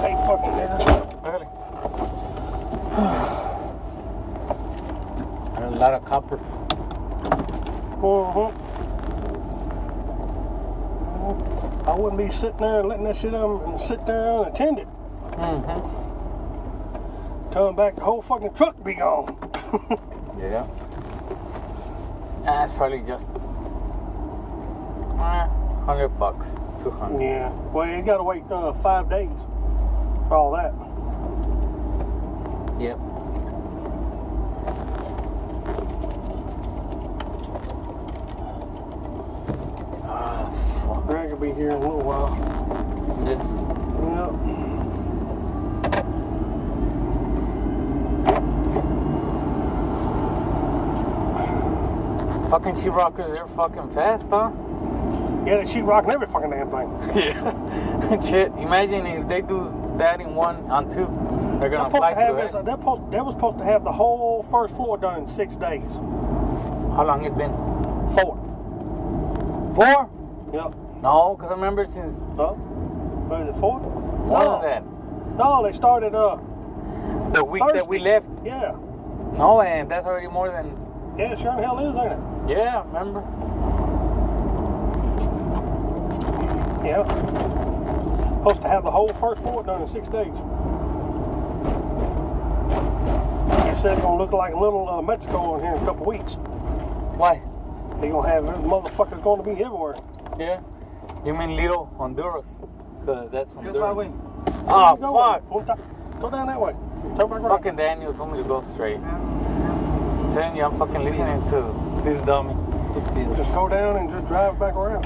hate fucking niggers. Really? There's a lot of copper. I wouldn't be sitting there and letting that shit sit there unattended. Coming back, the whole fucking truck be gone. Yeah. That's probably just $100, 200. Yeah. Well, you gotta wait 5 days for all that. Yep. Greg will be here in a little while. Yeah. Yep. Fucking sheetrockers, they're fucking fast, huh? Yeah, they sheet rocking every fucking damn thing. Yeah. Shit, imagine if they do that in on two. They're gonna fly through it. They was supposed to have the whole first floor done in 6 days. How long it been? 4. 4? Yep. No, because I remember since... Huh? What is it, 4? More than that. No, they started the week Thursday. that we left. Yeah. No, and that's already more than... Yeah, it sure the hell is, ain't it? Yeah, remember? Yeah. Supposed to have the whole first floor done in 6 days. He said it's gonna look like a little Mexico in here in a couple weeks. Why? They gonna have motherfuckers going to be everywhere. Yeah. You mean little Honduras? Cause that's Guess Honduras. my way. Oh, fuck. Go down that way. Turn back around. Fucking Daniel told me to go straight. Telling you, I'm fucking listening to this dummy. Just go down and just drive back around.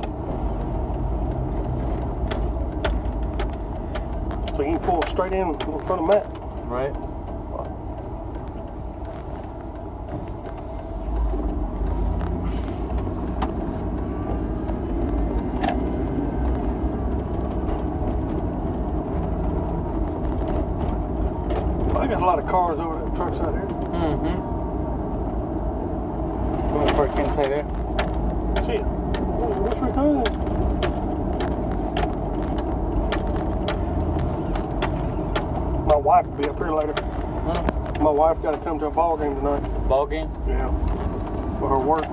So you can pull straight in front of Matt. Right. I got a lot of cars over there, trucks out here. I'm gonna park inside there. See ya. What's your time? My wife will be up here later. My wife got to come to a ball game tonight. Ball game? Yeah. For her work.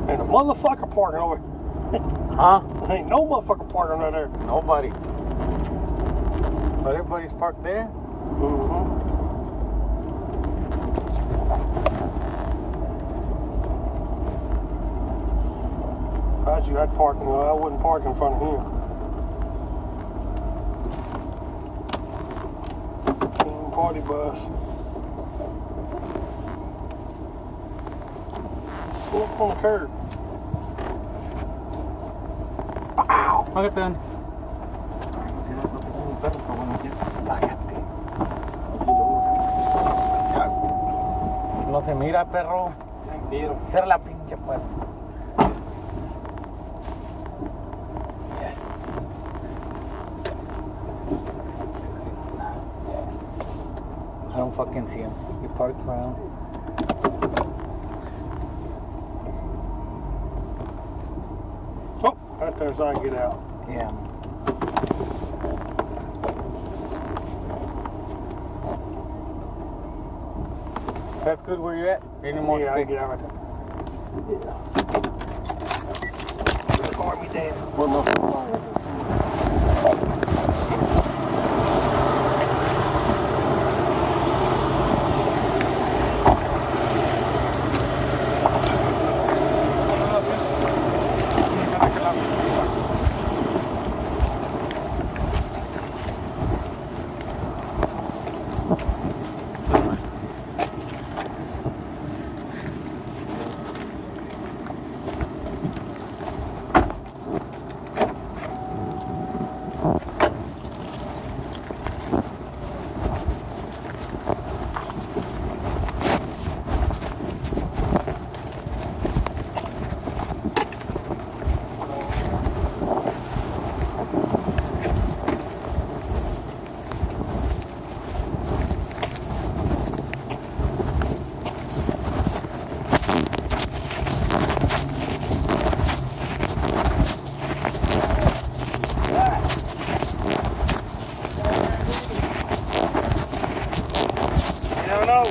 Ain't a motherfucker parking over here. Huh? Ain't no motherfucker parking right there. Nobody. But everybody's parked there? How'd you, I'd park, I wouldn't park in front of him. Party bus. Pull up on the curb. Look at them. No se mira, perro. Cierra la pinche puerta. Yes. I don't fucking see him. He parked around. Oh, right there so I can get out. Yeah. That's good where you're at? Any more Yeah, I space? can get out right there. Yeah. Call me Dad. One more. don't know.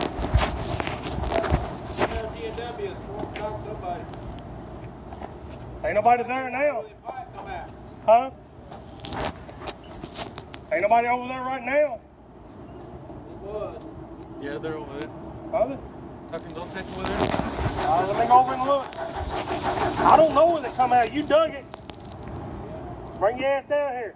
Ain't nobody there now. Huh? Ain't nobody over there right now. Yeah, they're over there. Are they? Tucking those guys over there. Let me go over and look. I don't know when they come out. You dug it. Bring your ass down here.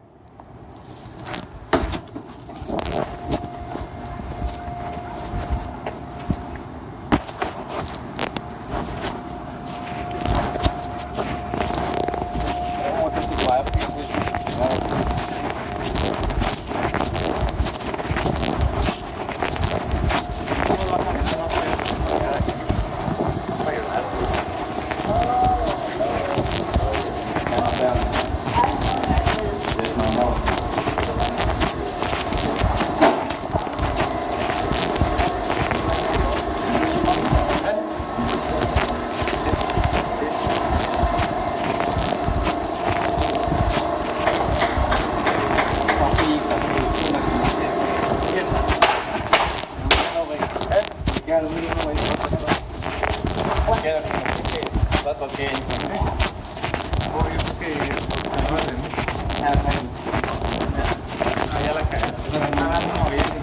Ya la cagué.